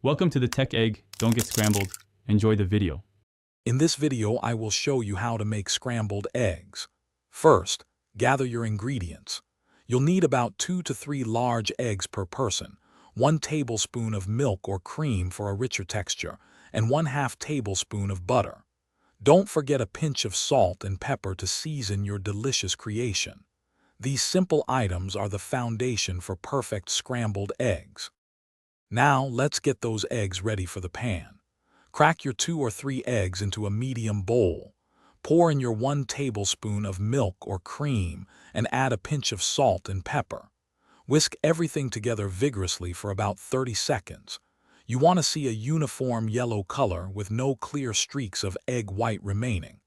Welcome to the Tech Egg. Don't get scrambled. Enjoy the video. In this video, I will show you how to make scrambled eggs. First, gather your ingredients. You'll need about 2 to 3 large eggs per person, 1 tablespoon of milk or cream for a richer texture, and 1/2 tablespoon of butter. Don't forget a pinch of salt and pepper to season your delicious creation. These simple items are the foundation for perfect scrambled eggs. Now, let's get those eggs ready for the pan. Crack your 2 or 3 eggs into a medium bowl. Pour in your 1 tablespoon of milk or cream and add a pinch of salt and pepper. Whisk everything together vigorously for about 30 seconds. You want to see a uniform yellow color with no clear streaks of egg white remaining.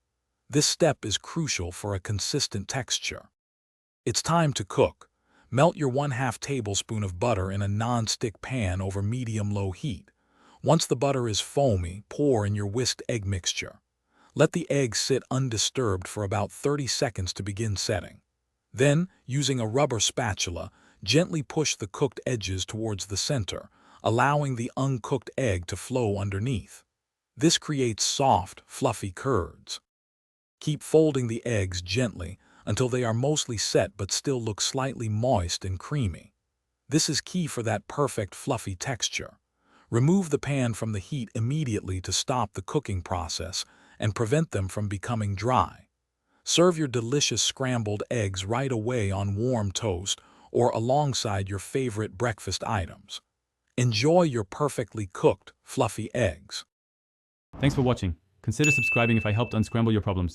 This step is crucial for a consistent texture. It's time to cook. Melt your 1/2 tablespoon of butter in a non-stick pan over medium-low heat. Once the butter is foamy, pour in your whisked egg mixture. Let the eggs sit undisturbed for about 30 seconds to begin setting. Then, using a rubber spatula, gently push the cooked edges towards the center, allowing the uncooked egg to flow underneath. This creates soft, fluffy curds. Keep folding the eggs gently until they are mostly set but still look slightly moist and creamy. This is key for that perfect fluffy texture. Remove the pan from the heat immediately to stop the cooking process and prevent them from becoming dry. Serve your delicious scrambled eggs right away on warm toast or alongside your favorite breakfast items. Enjoy your perfectly cooked, fluffy eggs. Thanks for watching. Consider subscribing if I helped unscramble your problems.